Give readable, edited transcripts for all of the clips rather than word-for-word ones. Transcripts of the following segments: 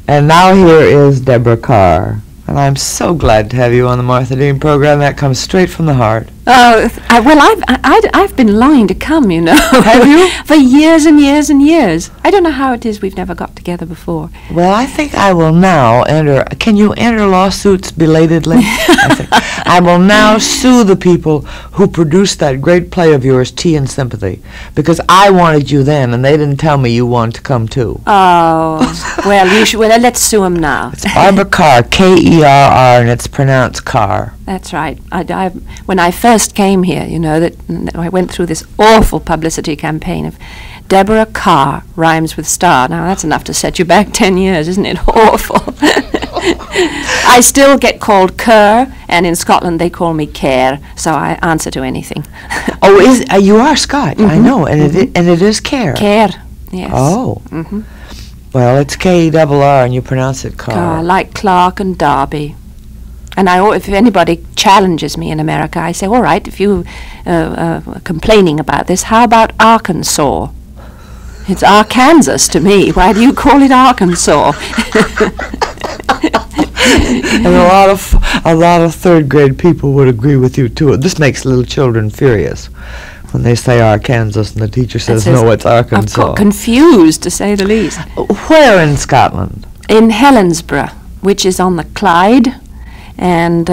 And now here is Deborah Kerr. And I'm so glad to have you on the Martha Deane Program. That comes straight from the heart. Oh, I've been longing to come, you know. Have you? For years and years and years. I don't know how it is we've never got together before. Well, I think I will now enter. Can you enter lawsuits belatedly? I will now sue the people who produced that great play of yours, Tea and Sympathy, because I wanted you then, and they didn't tell me you wanted to come too. Oh, well, you should. Well, let's sue them now. It's Barbara Kerr, Kerr, and it's pronounced Carr. That's right. When I first came here, you know, that I went through this awful publicity campaign of Deborah Kerr rhymes with star. Now, that's enough to set you back 10 years, isn't it? Awful. I still get called Kerr, and in Scotland they call me Kerr, so I answer to anything. Oh, you are Scotch, I know, and it is Kerr. Kerr, yes. Oh. Well, it's Kerr, and you pronounce it Kerr. Kerr, like Clark and Derby. And if anybody challenges me in America, I say, all right, if you are complaining about this, how about Arkansas? It's Arkansas to me. Why do you call it Arkansas? And a lot of third grade people would agree with you too. This makes little children furious when they say Arkansas and the teacher says, no, it's Arkansas. Confused, to say the least. Where in Scotland? In Helensburgh, which is on the Clyde. And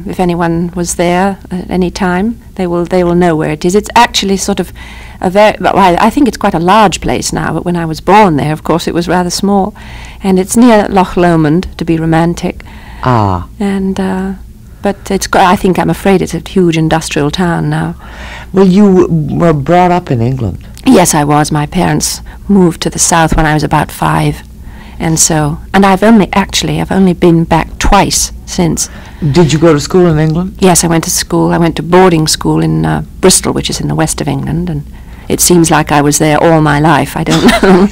if anyone was there at any time, they will know where it is. It's actually sort of I think it's quite a large place now, but when I was born there, of course, it was rather small. And it's near Loch Lomond, to be romantic. Ah. And but I'm afraid it's a huge industrial town now. Well, you were brought up in England. Yes, I was. My parents moved to the south when I was about 5. And I've only been back twice since. Did you go to school in England? Yes, I went to school. I went to boarding school in Bristol, which is in the west of England, and it seems like I was there all my life. I don't know.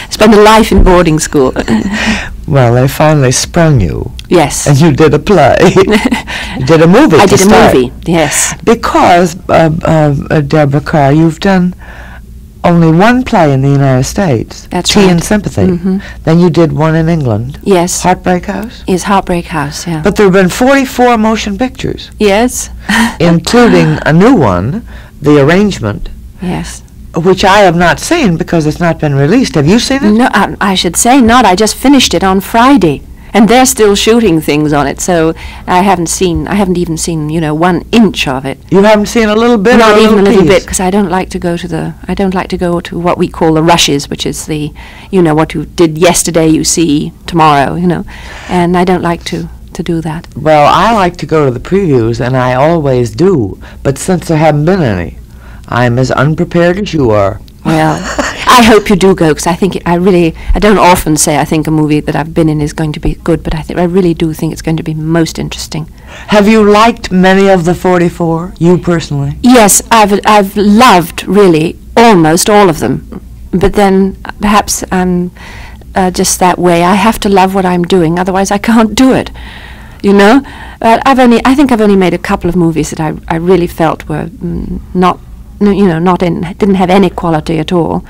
Spent a life in boarding school. Well, they finally sprung you. Yes. And you did a play. You did a movie. I did a movie, yes. Because, Deborah Kerr, you've done only one play in the United States. That's Tea right. and Sympathy. Then you did one in England. Yes. Heartbreak House? Yes, Heartbreak House, yeah. But there have been 44 motion pictures. Yes. Including a new one, The Arrangement. Yes. Which I have not seen because it's not been released. Have you seen it? No, I should say not. I just finished it on Friday. And they're still shooting things on it, so I haven't even seen, 1 inch of it. You haven't seen a little bit? Not even a little bit, because I don't like to go to what we call the rushes, which is the, what you did yesterday you see tomorrow, and I don't like to do that. Well, I like to go to the previews, and I always do, but since there haven't been any, I'm as unprepared as you are. Well, I hope you do go, because I don't often say I think a movie that I've been in is going to be good, but I really do think it's going to be most interesting. Have you liked many of the 44, you personally? Yes, I've loved, really, almost all of them. But then, perhaps I'm just that way. I have to love what I'm doing, otherwise I can't do it, But I think I've only made a couple of movies that I really felt were didn't have any quality at all,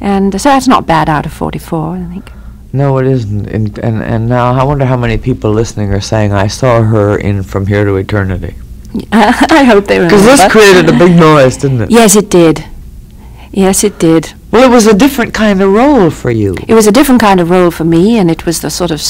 and so that's not bad out of 44, I think. No, it isn't. And now I wonder how many people listening are saying, I saw her in From Here to Eternity. I hope they remember. Because this created a big noise, didn't it? Yes, it did. Yes, it did. Well, it was a different kind of role for you. It was a different kind of role for me, and it was the sort of...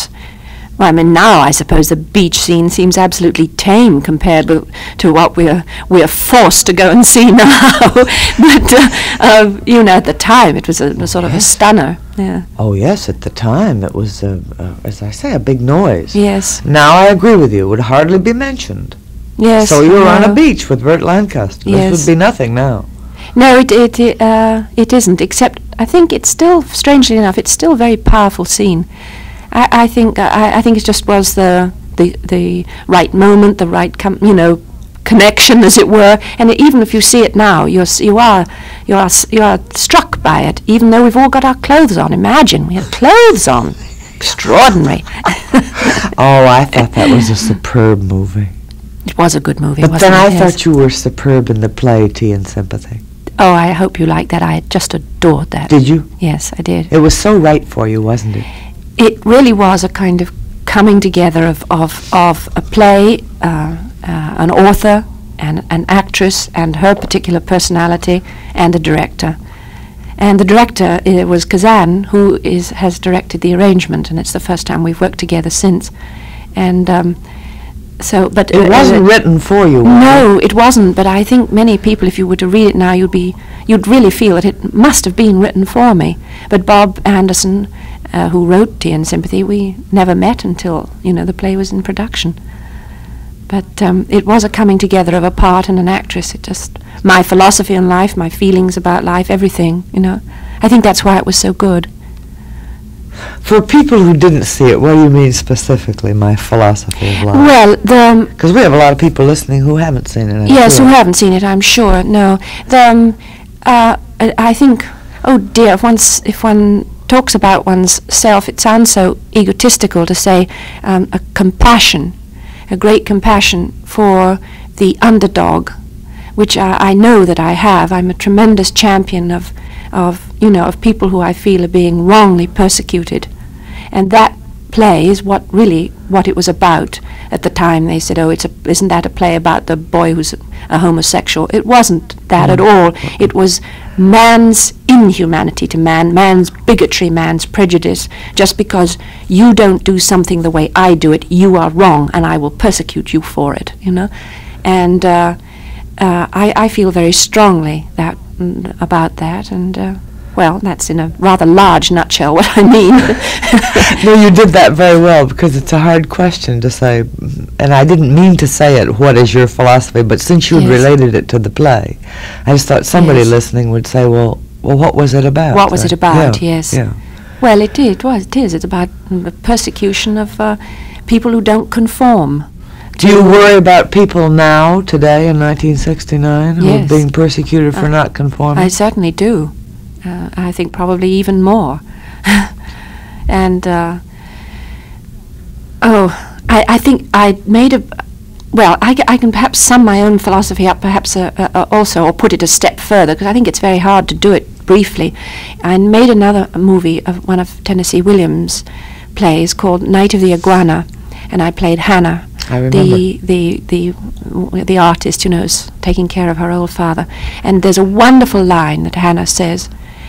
Well, I mean, now I suppose the beach scene seems absolutely tame compared to what we're forced to go and see now. But at the time it was a sort of a stunner. Yeah. Oh yes, at the time it was, as I say, a big noise. Yes. Now I agree with you; it would hardly be mentioned. Yes. So you were on a beach with Burt Lancaster. Yes. This would be nothing now. No, it isn't. Except I think it's still, strangely enough, it's still a very powerful scene. I think it just was the right moment, the right connection, as it were. And even if you see it now, you are struck by it, even though we've all got our clothes on. Imagine we had clothes on. Extraordinary. Oh, I thought that was a superb movie. It was a good movie. But then I thought you were superb in the play Tea and Sympathy. Oh, I hope you liked that. I just adored that. Did you? Yes, I did. It was so right for you, wasn't it? it really was a kind of coming together of a play, an author, and an actress, and her particular personality, and a director. And the director was Kazan, who has directed the arrangement, and it's the first time we've worked together since. And but it wasn't written for you. No, it wasn't. But I think many people, if you were to read it now, you'd really feel that it must have been written for me. But Bob Anderson, who wrote Tea and Sympathy, we never met until the play was in production. But it was a coming together of a part and an actress. It just, my philosophy on life, my feelings about life, everything, I think that's why it was so good. For people who didn't see it, what do you mean specifically, my philosophy of life? Well, because we have a lot of people listening who haven't seen it. Yes, who haven't seen it, I'm sure. No, I think, oh dear, if one talks about one's self, it sounds so egotistical to say a great compassion for the underdog, which I know that I have. I'm a tremendous champion of people who I feel are being wrongly persecuted. And that play is what it was about. At the time they said, oh, isn't that a play about the boy who's a homosexual? It wasn't that at all. It was man's inhumanity to man's bigotry, man's prejudice. Just because you don't do something the way I do it, you are wrong, and I will persecute you for it, And I feel very strongly about that, and well, that's in a rather large nutshell what I mean. No, you did that very well, because it's a hard question to say, and I didn't mean to say it, what is your philosophy, but since you related it to the play, I just thought somebody listening would say, well, what was it about? What was it about, yes. Yeah. Well, it is. It's about the persecution of people who don't conform. Do you worry about people now, today, in 1969, who are being persecuted for not conforming? I certainly do. I think probably even more. And, I think I made I can perhaps sum my own philosophy up perhaps also, or put it a step further, because I think it's very hard to do it briefly. I made another movie of one of Tennessee Williams' plays called Night of the Iguana, and I played Hannah. I remember. The artist, who's taking care of her old father. And there's a wonderful line that Hannah says,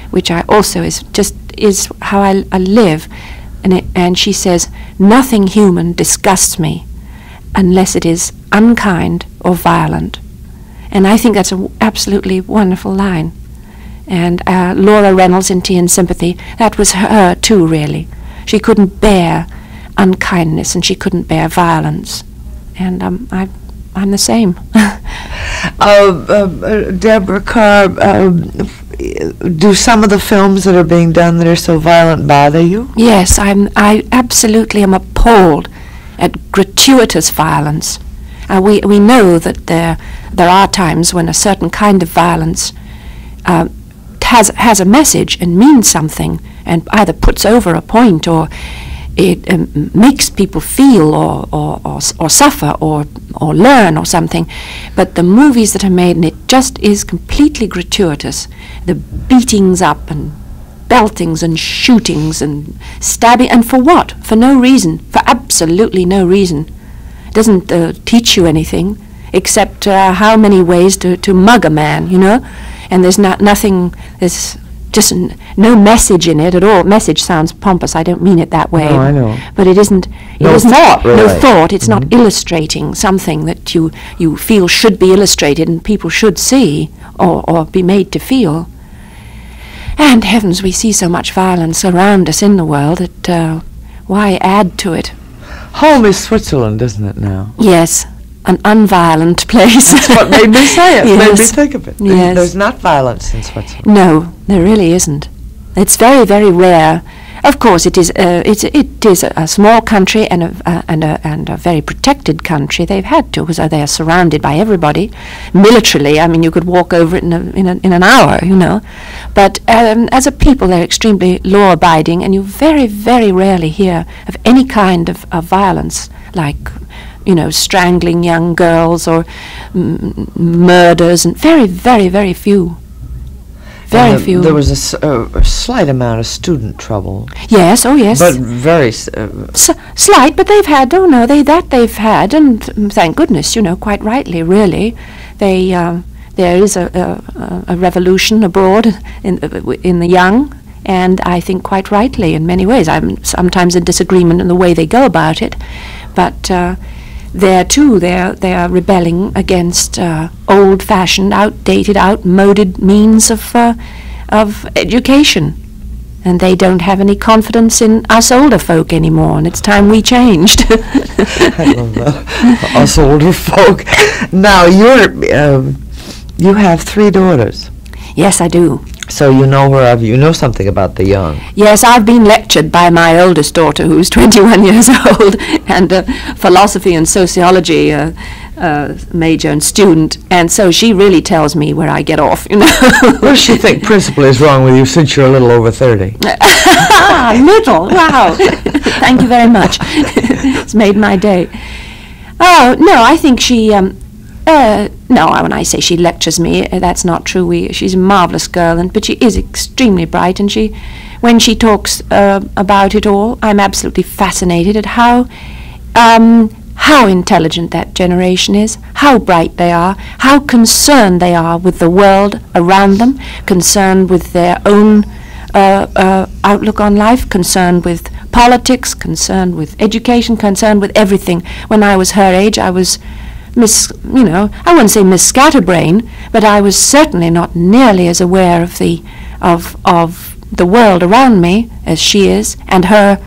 which I also is how I live. And she says, nothing human disgusts me unless it is unkind or violent. And I think that's an absolutely wonderful line. And Laura Reynolds in Tea and Sympathy, that was her too, really. She couldn't bear unkindness, and she couldn't bear violence. And I'm the same. Deborah Kerr, do some of the films that are being done that are so violent bother you? Yes, I absolutely am appalled at gratuitous violence. We know that there are times when a certain kind of violence has a message and means something, and either puts over a point, or it makes people feel or suffer or learn or something. But the movies that are made, and it just is completely gratuitous, the beatings up and beltings and shootings and stabbing, and for what? For no reason, for absolutely no reason. It doesn't teach you anything except how many ways to mug a man, and there's nothing, there's just no message in it at all. Message sounds pompous. I don't mean it that way. No, I know. But it isn't. No thought, really. No thought. It's not illustrating something that you feel should be illustrated and people should see or be made to feel. And heavens, we see so much violence around us in the world that why add to it? Home is Switzerland, isn't it now? Yes. An unviolent place. That's what made me say it. Yes. Made me think of it. Yes. There's not violence in Switzerland. No, there really isn't. It's very, very rare. Of course, it is a small country and a very protected country. They've had to, because they are surrounded by everybody militarily. I mean, you could walk over it in an hour, But as a people, they're extremely law-abiding, and you very, very rarely hear of any kind of violence, like strangling young girls or murders, and very, very, very few. Very few. There was a slight amount of student trouble. Yes, oh yes. But very... slight, but they've had, they've had, and thank goodness, quite rightly, really. There is a revolution abroad in the young, and I think quite rightly in many ways. I'm sometimes in disagreement in the way they go about it, but there too they are rebelling against old-fashioned, outdated, outmoded means of education, and they don't have any confidence in us older folk anymore, and it's time we changed. I love that. Us older folk. Now you have 3 daughters. Yes, I do. So you know something about the young. Yes, I've been lectured by my oldest daughter, who's 21 years old, and a philosophy and sociology major and student, and so she really tells me where I get off, What does she think principally is wrong with you since you're a little over 30? Little? Wow. Thank you very much. It's made my day. Oh, no, I think she... no, when I say she lectures me, that's not true. She's a marvelous girl, but she is extremely bright, and when she talks about it all, I'm absolutely fascinated at how intelligent that generation is, how bright they are, how concerned they are with the world around them, concerned with their own outlook on life, concerned with politics, concerned with education, concerned with everything. When I was her age, I was... I wouldn't say Miss Scatterbrain, but I was certainly not nearly as aware of the world around me as she is, and her,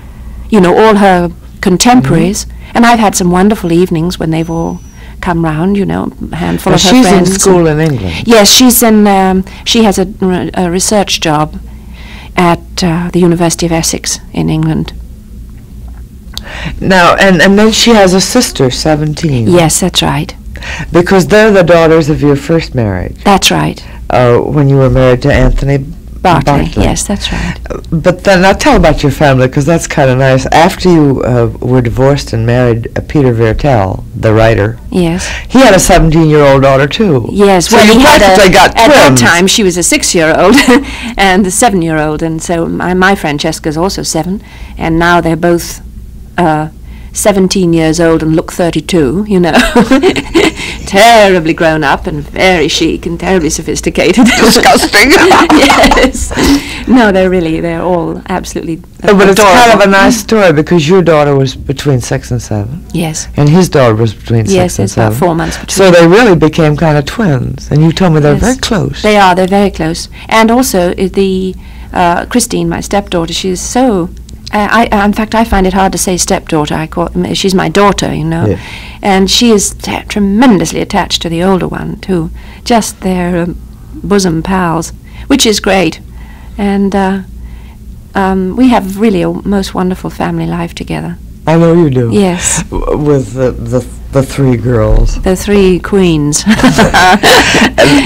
all her contemporaries. And I've had some wonderful evenings when they've all come round, a handful of her friends. She's in school in England. Yes, she has a research job at the University of Essex in England. Now, and then she has a sister, 17. Yes, that's right. Because they're the daughters of your first marriage. That's right. When you were married to Anthony Bartley. Yes, that's right. But then, now tell about your family, because that's kind of nice. After you were divorced and married Peter Vertel, the writer. Yes. He had a 17-year-old daughter, too. Yes. So you practically got twins. At that time, she was a 6-year-old and a 7-year-old, and so my Francesca's also 7, and now they're both... 17 years old and look 32, terribly grown up and very chic and terribly sophisticated. Disgusting. Yes. No, they're all absolutely But it's kind of a nice story, because your daughter was between 6 and 7. Yes. And his daughter was between 6 and 7. Yes, it's about 4 months between. So they really became kind of twins. And you told me they're very close. They're very close. And also the Christine, my stepdaughter, she's so... in fact, I find it hard to say stepdaughter. She's my daughter, Yeah. And she is tremendously attached to the older one, too. Just their bosom pals, which is great. And we have really a most wonderful family life together. I know you do. Yes. With the 3 girls. The 3 queens.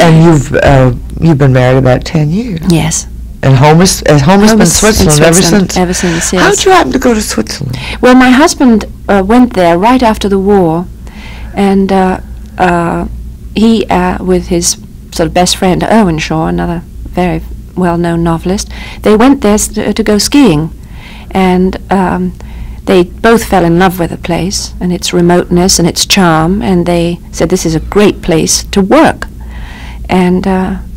and you've been married about 10 years. Yes. And home has been Switzerland ever since? Ever since, yes. How did you happen to go to Switzerland? Well, my husband went there right after the war, and he, with his sort of best friend, Erwin Shaw, another very well-known novelist, they went there to go skiing, and they both fell in love with the place and its remoteness and its charm, and they said this is a great place to work. And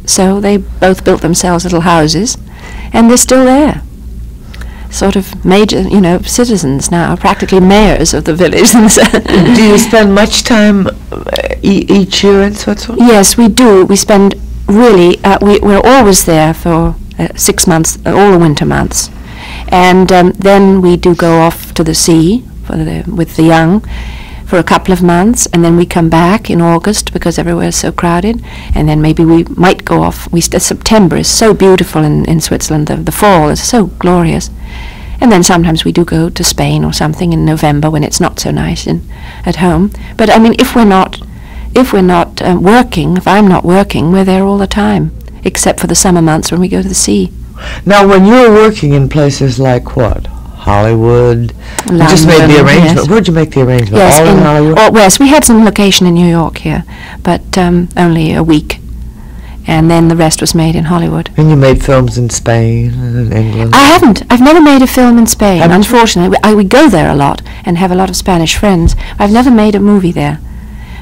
so they both built themselves little houses, and they're still there. Sort of major, citizens now, practically mayors of the village. Do you spend much time each year in Switzerland? Yes, we do. We spend really, we're always there for 6 months, all the winter months. And then we do go off to the sea with the young for a couple of months, and then we come back in August because everywhere's so crowded, and then maybe we might go off. September is so beautiful in Switzerland. The fall is so glorious. And then sometimes we do go to Spain or something in November when it's not so nice at home. But I mean, if we're not working, if I'm not working, we're there all the time, except for the summer months when we go to the sea. Now, when you were working in places like what? Hollywood? London, you just made the arrangement. Yes. Where'd you make the arrangement? Yes, all in Hollywood? Yes, we had some location in New York here, but only a week. and then the rest was made in Hollywood. And you made films in Spain and in England? I haven't. I've never made a film in Spain, Haven't you? unfortunately. We go there a lot and have a lot of Spanish friends. I've never made a movie there.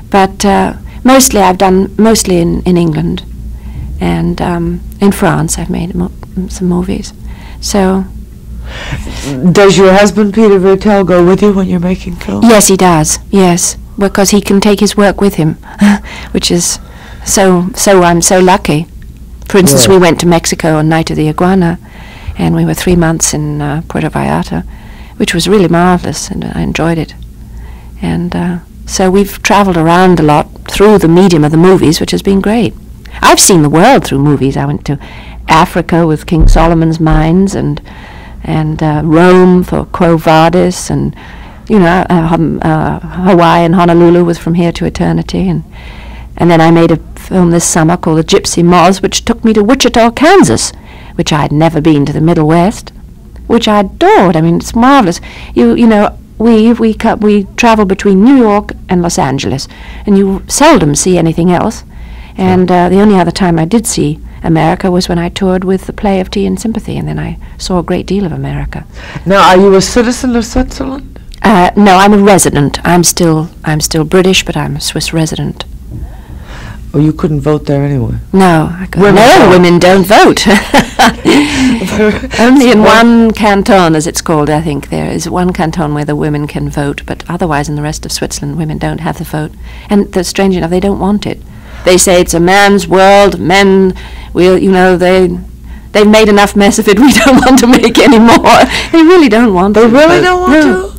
But mostly I've done mostly in England. And in France I've made some movies. So... Does your husband, Peter Vertel, go with you when you're making films? Yes, he does, yes. Because he can take his work with him, which is so I'm so lucky. For instance, Yeah. we went to Mexico on Night of the Iguana, and we were 3 months in Puerto Vallarta, which was really marvelous, and I enjoyed it. And so we've traveled around a lot through the medium of the movies, which has been great. I've seen the world through movies. I went to Africa with King Solomon's Mines, and Rome for Quo Vadis, and Hawaii and Honolulu was From Here to Eternity, and then I made a film this summer called The Gypsy Moths, which took me to Wichita, Kansas, which I had never been, to the Middle West, which I adored. I mean, it's marvelous. We travel between New York and Los Angeles, and you seldom see anything else. And the only other time I did see America was when I toured with the play of Tea and Sympathy, and then I saw a great deal of America. Now, are you a citizen of Switzerland? No, I'm a resident. I'm still British, but I'm a Swiss resident. Or you couldn't vote there anyway? No, women don't vote. Only in one canton, as it's called, I think. There is one canton where the women can vote, but otherwise in the rest of Switzerland, women don't have the vote. And strange enough, they don't want it. They say it's a man's world, men will, they've made enough mess of it, we don't want to make any more. They really don't want to. They really don't want to?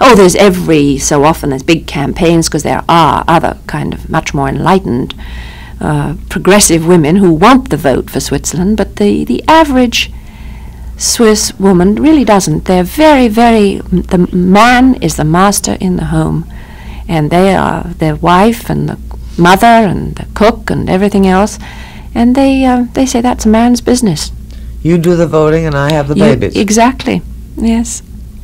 Oh, there's every so often, there's big campaigns, because there are other kind of much more enlightened, progressive women who want the vote for Switzerland, but the average Swiss woman really doesn't. They're very, the man is the master in the home, and they are their wife and the mother and the cook and everything else, and they say that's a man's business. You do the voting and I have the babies. Exactly, yes.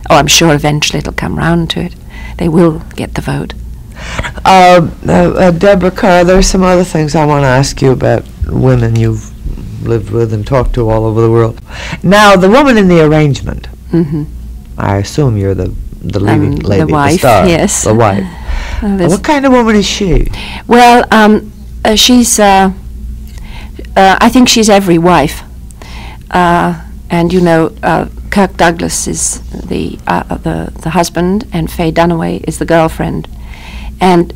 Oh, I'm sure eventually it'll come round to it. They will get the vote. Deborah Kerr, there's some other things I want to ask you about women you've lived with and talked to all over the world. Now, the woman in the arrangement, I assume you're the leading lady, the wife, the star, yes. the wife. What kind of woman is she? Well, she's, I think she's every wife. And Kirk Douglas is the husband, and Faye Dunaway is the girlfriend. And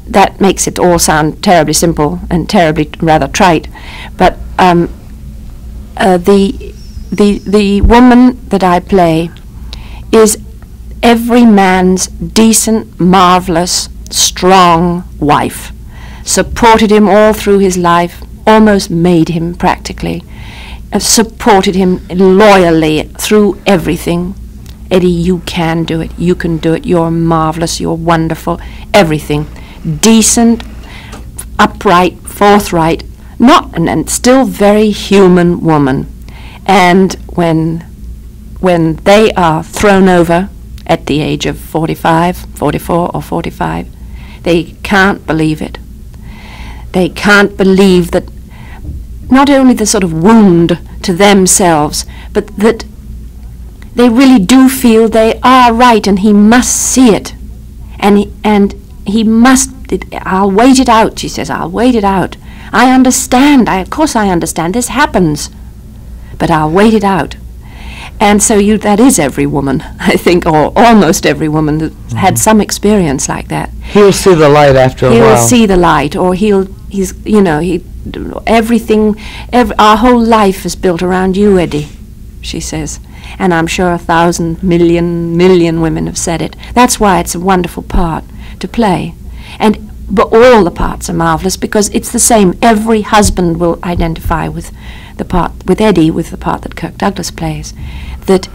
that makes it all sound terribly simple and terribly rather trite. But the woman that I play is every man's decent, marvelous, strong wife. Supported him all through his life, almost made him practically. Supported him loyally through everything. Eddie, you can do it. You can do it. You're marvelous. You're wonderful. Everything. Decent, upright, forthright, and still very human woman. And when they are thrown over at the age of 45, 44 or 45, they can't believe it. They can't believe that not only the sort of wound to themselves, but that they really do feel they are right, and he must see it. And he must, I'll wait it out, she says, I'll wait it out. I understand, of course I understand, this happens, but I'll wait it out. And so that is every woman, I think, or almost every woman that had some experience like that. He'll see the light after a while. He'll see the light, or everything, our whole life is built around you, Eddie, she says. And I'm sure 1,000 million women have said it. That's why it's a wonderful part to play. But all the parts are marvelous, because it's the same. Every husband will identify with the part, with Eddie, with the part that Kirk Douglas plays, that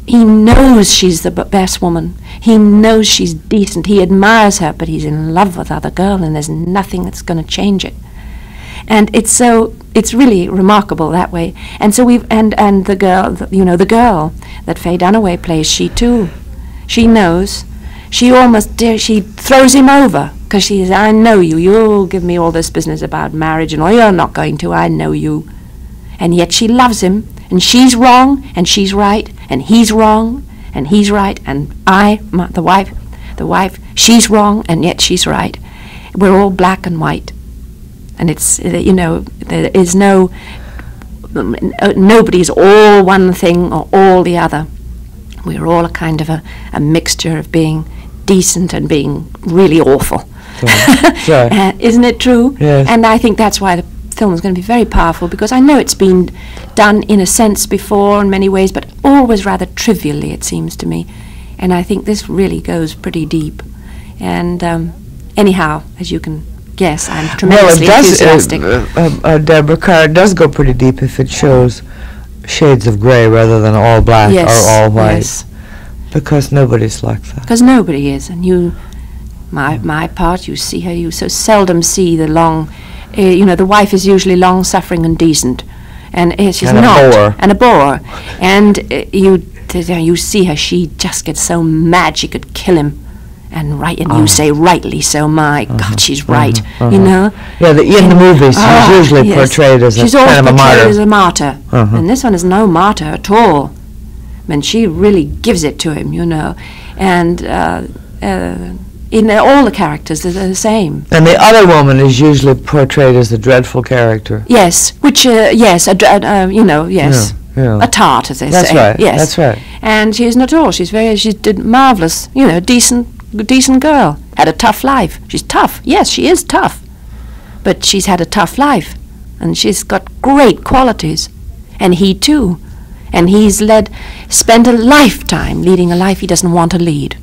he knows she's the best woman. He knows she's decent. He admires her, but he's in love with other girl, and there's nothing that's going to change it. And it's really remarkable that way. And so and the girl, the girl that Faye Dunaway plays, she too, she knows. She throws him over Because she says, I know you. You'll give me all this business about marriage and all. You're not going to. I know you. And yet she loves him. And she's wrong. And she's right. And he's wrong. And he's right. And the wife, she's wrong. And yet she's right. We're all black and white. And it's, there is no, nobody's all one thing or all the other. We're all a kind of a mixture of being decent and being really awful. Sure. Isn't it true? Yes. And I think that's why the film is going to be very powerful, because I know it's been done in a sense before in many ways, but always rather trivially, it seems to me. And I think this really goes pretty deep. And anyhow, as you can guess, I'm tremendously enthusiastic. Deborah Kerr does go pretty deep if it shows shades of grey rather than all black or all white. Yes. Because nobody's like that. Because nobody is. And you, my part, you see her, you so seldom see the long, the wife is usually long-suffering and decent. And she's and not. A bore. And a bore. And you see her, she just gets so mad she could kill him. And you say rightly so. My God, she's right. You know. Yeah, in the movies, she's usually portrayed as she's a kind of a martyr. She's always portrayed as a martyr, and this one is no martyr at all. I mean, she really gives it to him, and all the characters are the same. And the other woman is usually portrayed as a dreadful character. Yes, which yes, a tart, as they say. That's right. Yes, that's right. And she isn't at all. She did marvelous. Decent girl. Had a tough life. She's tough. Yes, she is tough. But she's had a tough life. And she's got great qualities. And he too. And he's spent a lifetime leading a life he doesn't want to lead.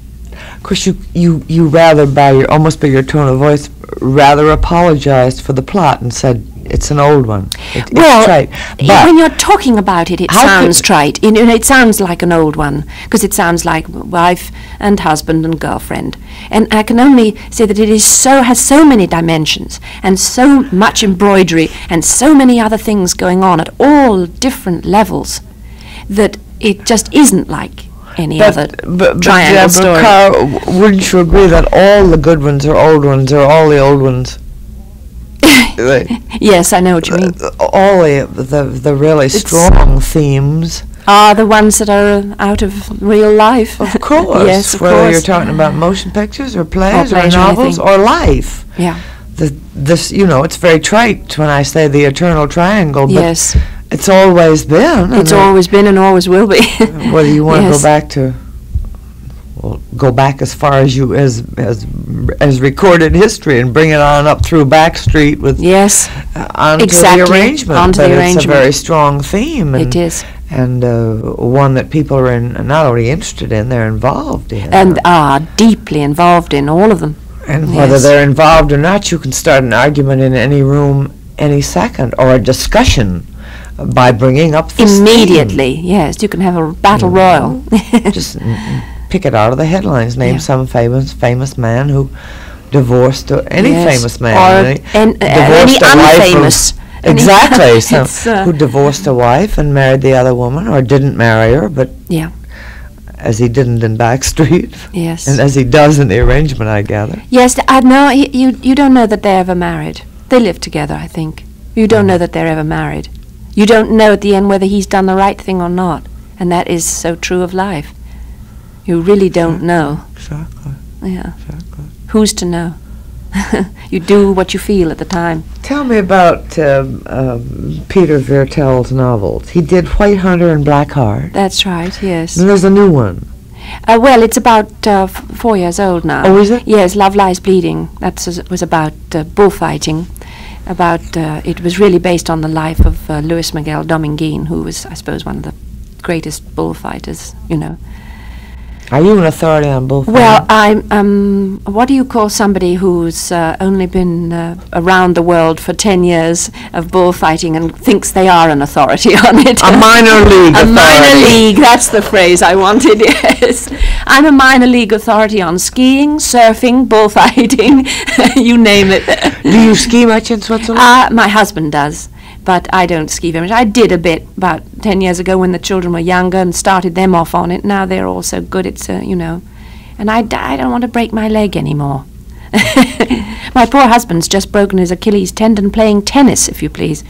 Of course, you rather, almost by your tone of voice, rather apologized for the plot and said, it's an old one. It's trite. But when you're talking about it, it sounds trite. It sounds like an old one, because it sounds like wife and husband and girlfriend. And I can only say that it has so many dimensions and so much embroidery and so many other things going on at all different levels that it just isn't like any other triangle story. Carl, wouldn't you agree that all the good ones are old ones, or all the old ones? Yes, I know what you mean. All the really strong themes are the ones that are out of real life. Of course. Yes, of whether course. you're talking about motion pictures or plays or or novels or life. Yeah. It's very trite when I say the eternal triangle, but yes. It's always been. It's always been and always will be. Whether you want to go back as far as as recorded history and bring it on up through Backstreet with onto exactly. the arrangement. Onto the arrangement. It's a very strong theme. And, it is. And one that people are not only interested in, they're involved in. And are deeply involved in, all of them. And whether they're involved or not, you can start an argument in any room any second, or a discussion by bringing up this immediately. theme. Yes, you can have a battle royal. Just pick it out of the headlines. Name some famous man who divorced any famous man, or any unfamous. Exactly. Who divorced a wife and married the other woman, or didn't marry her, but as he didn't in Backstreet. Yes. And as he does in the arrangement, I gather. Yes, no, you don't know that they're ever married. They live together, I think. You don't know that they're ever married. You don't know at the end whether he's done the right thing or not. And that is so true of life. You really don't know. Exactly. Yeah. Exactly. Who's to know? You do what you feel at the time. Tell me about Peter Vertel's novels. He did White Hunter and Black Heart. That's right, yes. And there's a new one. Well, it's about 4 years old now. Oh, is it? Yes, Love Lies Bleeding. That was about bullfighting. It was really based on the life of Luis Miguel Dominguín, who was, I suppose, one of the greatest bullfighters, Are you an authority on bullfighting? Well, I'm, what do you call somebody who's only been around the world for 10 years of bullfighting and thinks they are an authority on it? A minor league authority. A minor league, that's the phrase I wanted, yes. I'm a minor league authority on skiing, surfing, bullfighting, you name it. Do you ski much in Switzerland? My husband does. But I don't ski very much. I did a bit about 10 years ago when the children were younger and started them off on it. Now they're all so good, it's, And I don't want to break my leg anymore. My poor husband's just broken his Achilles tendon playing tennis, if you please.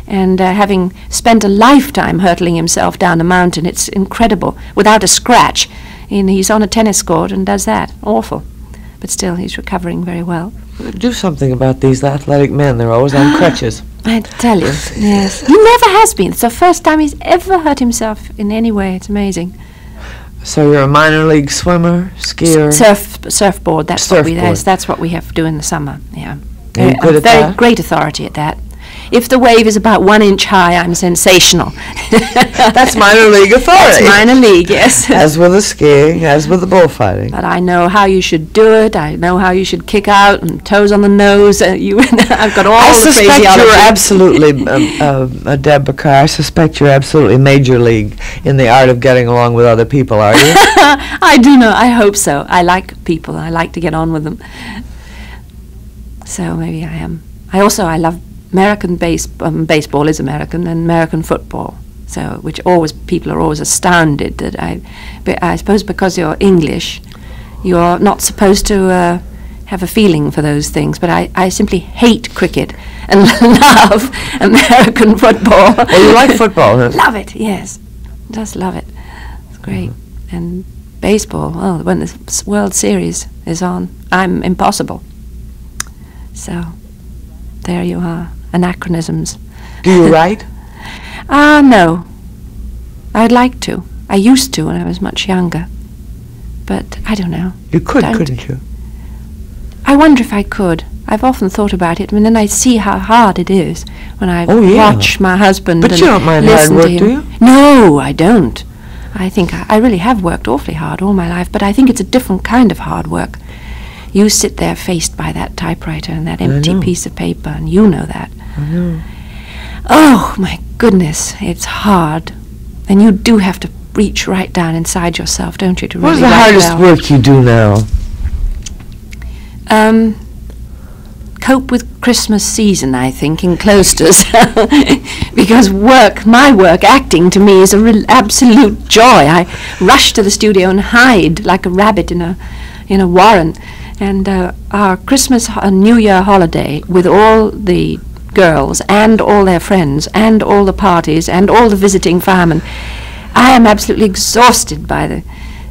And having spent a lifetime hurtling himself down a mountain, it's incredible, without a scratch. And he's on a tennis court and does that. Awful. But still, he's recovering very well. Do something about these athletic men. They're always on crutches. I tell you, yes. He never has been. It's the first time he's ever hurt himself in any way. It's amazing. So you're a minor league swimmer, skier? Surfboard. That's what we have to do in the summer. Yeah. Are you good at very that? great authority at that. If the wave is about 1 inch high, I'm sensational. That's minor league authority. That's minor league, yes. As with the skiing, as with the bullfighting. But I know how you should do it. I know how you should kick out and toes on the nose. I've got all the phraseology. I suspect you're absolutely, Deborah Kerr, I suspect you're absolutely major league in the art of getting along with other people, are you? I do know. I hope so. I like people. I like to get on with them. So maybe I am. I love American baseball is American, and American football. So, people are always astounded that I suppose because you're English, you're not supposed to have a feeling for those things. But I simply hate cricket and love American football. Oh, you like football? Huh? Love it, yes, just love it. It's great. And baseball. Well, when the World Series is on, I'm impossible. So, there you are. Anachronisms. Do you write? No. I'd like to. I used to when I was much younger. But I don't know. You couldn't you? I wonder if I could. I've often thought about it, and then I see how hard it is when I watch my husband. But you don't mind hard work, do you? No, I don't. I think I really have worked awfully hard all my life, but I think it's a different kind of hard work. You sit there faced by that typewriter and that empty piece of paper, and you know that. I know. Oh, my goodness, it's hard. And you do have to reach right down inside yourself, don't you, to really What's the hardest work you do now? Cope with Christmas season, I think, in cloisters. Because my work, acting, to me is a real absolute joy. I rush to the studio and hide like a rabbit in a warren. And our Christmas and New Year holiday with all the girls and all their friends and all the parties and all the visiting firemen, I am absolutely exhausted by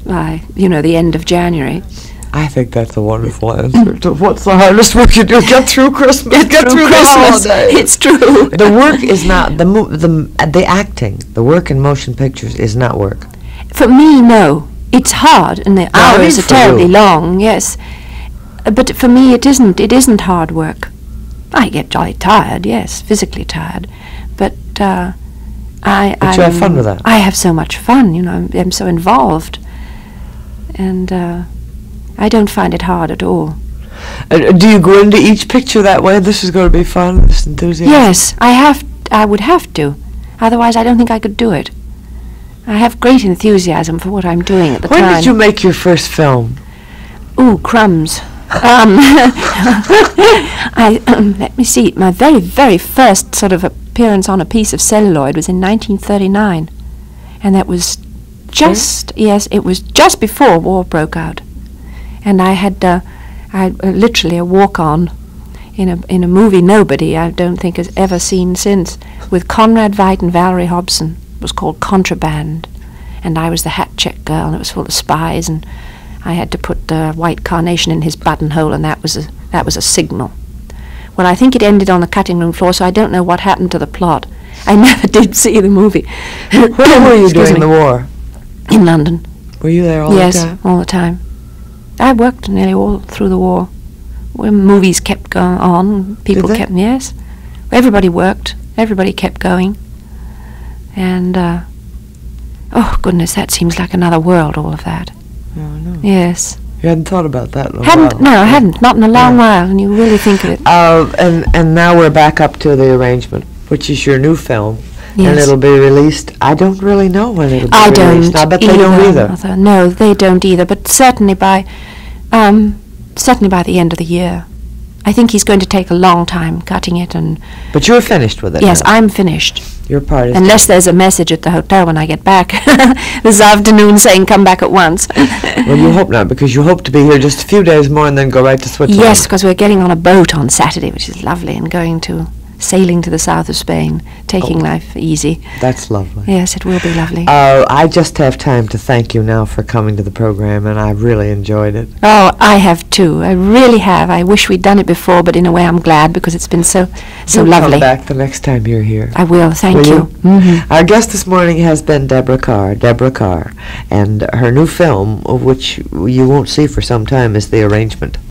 the end of January. I think that's a wonderful answer to what's the hardest work you do. Get through Christmas. Get through Christmas. The holiday. It's true. The work is not the acting. The work in motion pictures is not work. For me, no. It's hard, and the hours are terribly long. Yes, but for me, it isn't. It isn't hard work. I get jolly tired. Yes, physically tired, but But you have fun with that. I have so much fun. I'm so involved, and I don't find it hard at all. Do you go into each picture that way? This is going to be fun. This enthusiasm. Yes, I would have to. Otherwise, I don't think I could do it. I have great enthusiasm for what I'm doing at the time. When did you make your first film? Ooh, crumbs. Let me see. My very, very first sort of appearance on a piece of celluloid was in 1939, and that was it was just before war broke out, and I had literally a walk-on in a movie nobody, I don't think, has ever seen since, with Conrad Veidt and Valerie Hobson. It was called Contraband, and I was the hat check girl, and it was full of spies, and I had to put the white carnation in his buttonhole, and that was a signal. Well, I think it ended on the cutting room floor, so I don't know what happened to the plot. I never did see the movie. Where were you during the war? In London. Were you there all the time? Yes, all the time. I worked nearly all through the war. When movies kept going on, people kept, yes. Everybody worked. Everybody kept going. And, oh goodness, that seems like another world, all of that. Oh, I know. Yes. You hadn't thought about that in a while. No, I hadn't. Not in a long while, and you really think of it. And now we're back up to The Arrangement, which is your new film. Yes. And it'll be released. I don't really know when it'll be released. I bet they don't either. No, they don't either, but certainly by the end of the year. I think he's going to take a long time cutting it. But you're finished with it? Yes, now. I'm finished. Your part is Unless there's a message at the hotel when I get back this afternoon saying come back at once. Well, you hope not, because you hope to be here just a few days more and then go right to Switzerland. Yes, because we're getting on a boat on Saturday, which is lovely, and sailing to the south of Spain, taking life easy. That's lovely. Yes, it will be lovely. I just have time to thank you now for coming to the program, and I really enjoyed it. Oh, I have too. I really have. I wish we'd done it before, but in a way I'm glad because it's been so lovely. Come back the next time you're here. I will. Thank Will you. Mm-hmm. Our guest this morning has been Deborah Kerr, and her new film, which you won't see for some time, is The Arrangement.